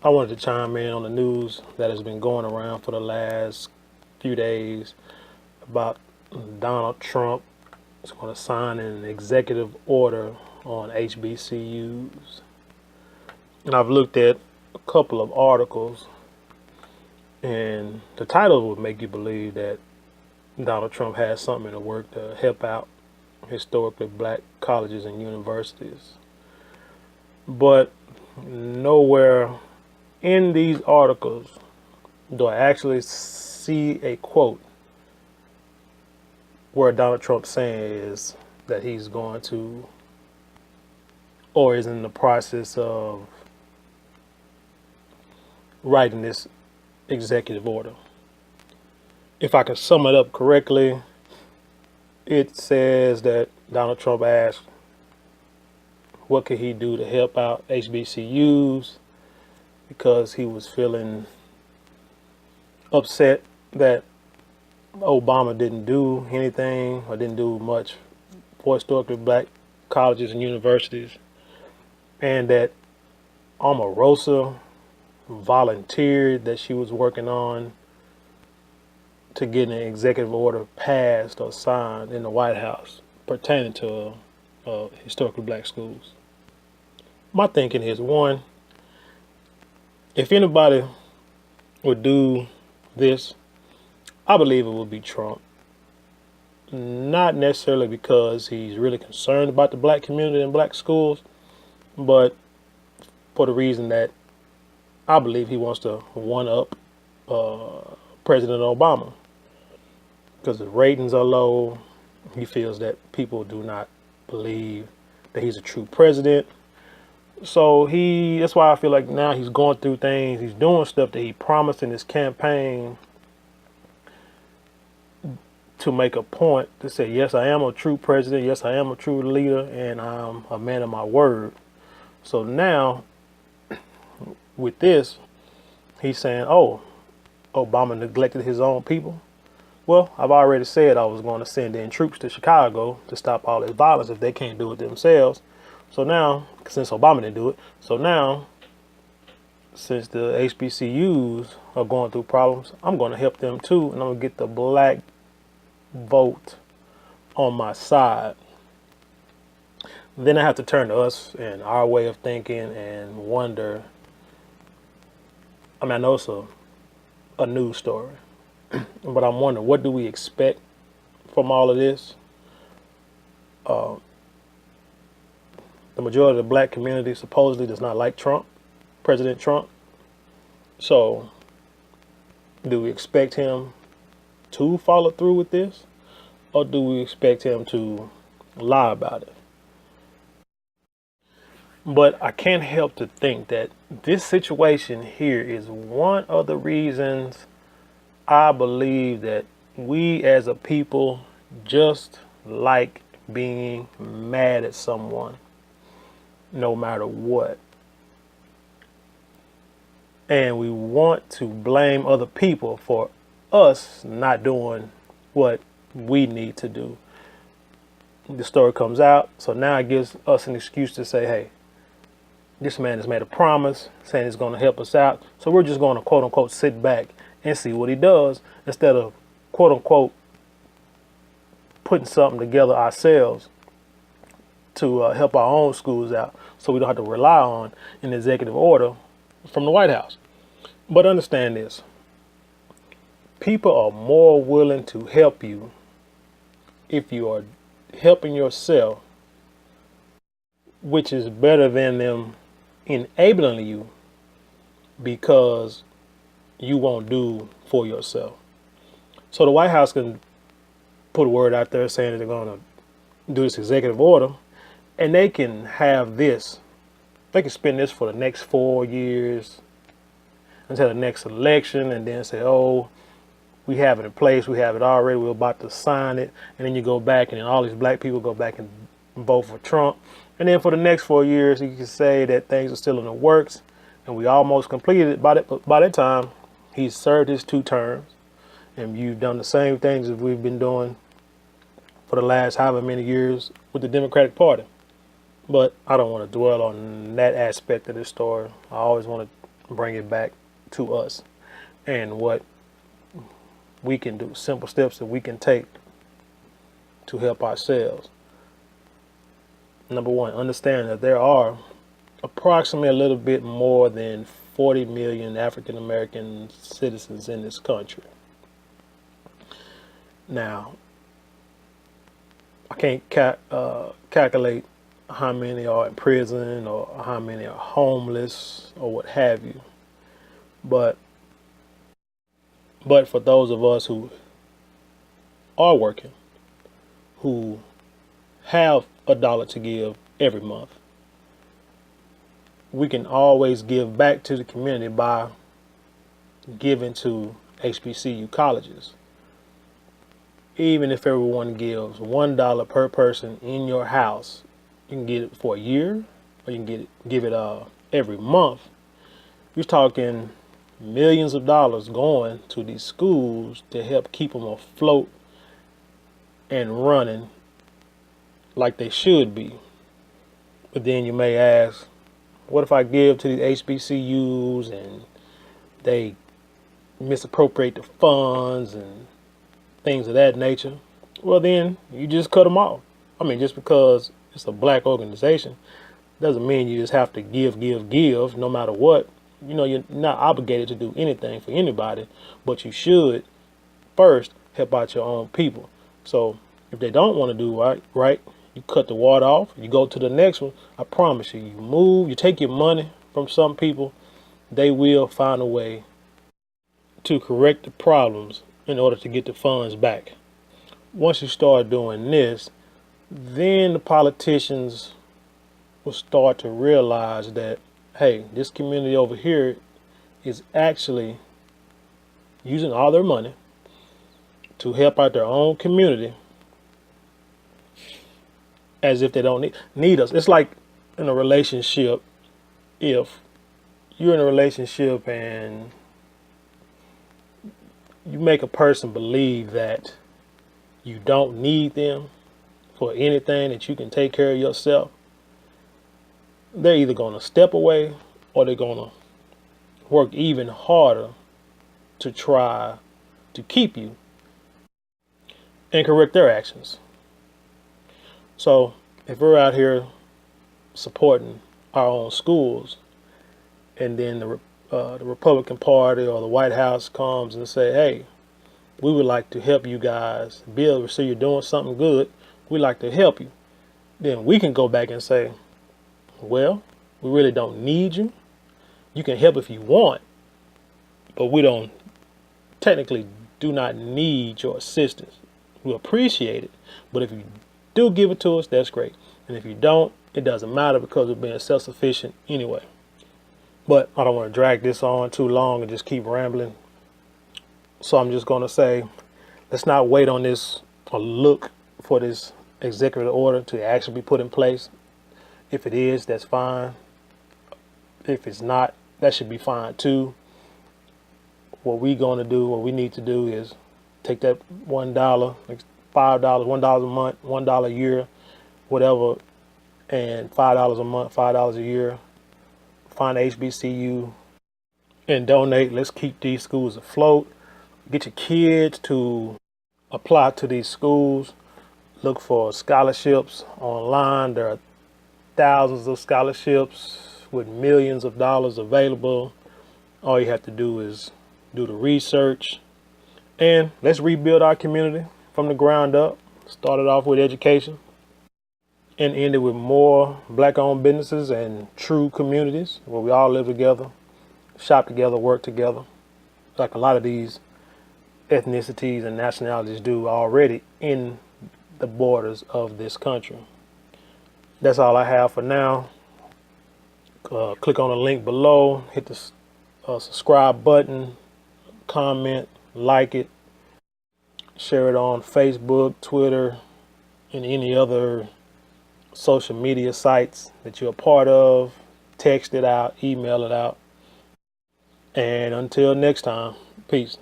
I wanted to chime in on the news that has been going around for the last few days about Donald Trump is going to sign an executive order on HBCUs. And I've looked at a couple of articles, and the title would make you believe that Donald Trump has something in the work to help out historically black colleges and universities. But nowhere in these articles do I actually see a quote where Donald Trump says that he's going to or is in the process of writing this executive order. If I can sum it up correctly, it says that Donald Trump asked what could he do to help out HBCUs because he was feeling upset that Obama didn't do anything or didn't do much for historically black colleges and universities, and that Omarosa volunteered that she was working on to get an executive order passed or signed in the White House pertaining to historically black schools. My thinking is, one, if anybody would do this, I believe it would be Trump. Not necessarily because he's really concerned about the black community and black schools, but for the reason that I believe he wants to one-up President Obama. Because the ratings are low, he feels that people do not believe that he's a true president. So that's why I feel like now he's going through things, he's doing stuff that he promised in his campaign to make a point to say, yes, I am a true president, yes, I am a true leader, and I'm a man of my word. So now, with this, he's saying, oh, Obama neglected his own people. Well, I've already said I was going to send in troops to Chicago to stop all this violence if they can't do it themselves. So now, since Obama didn't do it, so now, since the HBCUs are going through problems, I'm going to help them too, and I'm going to get the black vote on my side. Then I have to turn to us and our way of thinking and wonder. I mean, I know it's a news story, but I'm wondering, what do we expect from all of this? The majority of the black community supposedly does not like Trump, President Trump. So do we expect him to follow through with this, or do we expect him to lie about it? But I can't help to think that this situation here is one of the reasons I believe that we as a people just like being mad at someone, no matter what. And we want to blame other people for us not doing what we need to do. The story comes out, so now it gives us an excuse to say, hey, this man has made a promise saying he's going to help us out, so we're just going to quote unquote sit back and see what he does instead of quote unquote putting something together ourselves to help our own schools out, so we don't have to rely on an executive order from the White House. But understand this: people are more willing to help you if you are helping yourself, which is better than them enabling you because you won't do for yourself. So the White House can put a word out there saying that they're going to do this executive order, and they can have this. They can spend this for the next 4 years until the next election, and then say, oh, we have it in place, we have it already, we're about to sign it, and then you go back and then all these black people go back and vote for Trump. And then for the next 4 years, you can say that things are still in the works, and we almost completed it. By that time, he's served his 2 terms, and you've done the same things that we've been doing for the last however many years with the Democratic Party. But I don't want to dwell on that aspect of this story. I always want to bring it back to us, and what we can do, simple steps that we can take to help ourselves. Number one, understand that there are approximately a little bit more than 40 million African American citizens in this country. Now, I can't calculate how many are in prison or how many are homeless or what have you, but for those of us who are working, who have $1 to give every month, we can always give back to the community by giving to HBCU colleges. Even if everyone gives $1 per person in your house, you can get it for a year, or you can give it every month. You're talking millions of dollars going to these schools to help keep them afloat and running like they should be. But then you may ask, what if I give to these HBCUs and they misappropriate the funds and things of that nature? Well, then you just cut them off. I mean, just because it's a black organization doesn't mean you just have to give no matter what. You know, you're not obligated to do anything for anybody, but you should first help out your own people. So if they don't want to do right, you cut the water off, you go to the next one. I promise you, you take your money from some people, they will find a way to correct the problems in order to get the funds back. Once you start doing this, then the politicians will start to realize that, hey, this community over here is actually using all their money to help out their own community as if they don't need us. It's like in a relationship, if you're in a relationship and you make a person believe that you don't need them for anything, that you can take care of yourself, they're either going to step away or they're going to work even harder to try to keep you and correct their actions. So if we're out here supporting our own schools, and then the Republican Party or the White House comes and say, hey, we would like to help you guys be able to see you're doing something good, we'd like to help you, then we can go back and say, well, we really don't need you. You can help if you want, but we don't technically do not need your assistance. We appreciate it, but if you do give it to us, that's great. And if you don't, it doesn't matter, because we're being self-sufficient anyway. But I don't want to drag this on too long and just keep rambling. So I'm just going to say, let's not wait on this or look for this executive order to actually be put in place. If it is, that's fine. If it's not, that should be fine too. What we need to do is take that $1, like $5, $1 a month, $1 a year, whatever, and $5 a month, $5 a year. Find HBCU and donate. Let's keep these schools afloat. Get your kids to apply to these schools. Look for scholarships online. There are thousands of scholarships with millions of dollars available. All you have to do is do the research. And let's rebuild our community from the ground up. Started off with education and ended with more black-owned businesses and true communities where we all live together, shop together, work together, like a lot of these ethnicities and nationalities do already in the borders of this country. That's all I have for now. Click on the link below, hit the subscribe button, comment, like it, share it on Facebook, Twitter, and any other social media sites that you're a part of. Text it out, email it out. And until next time, peace.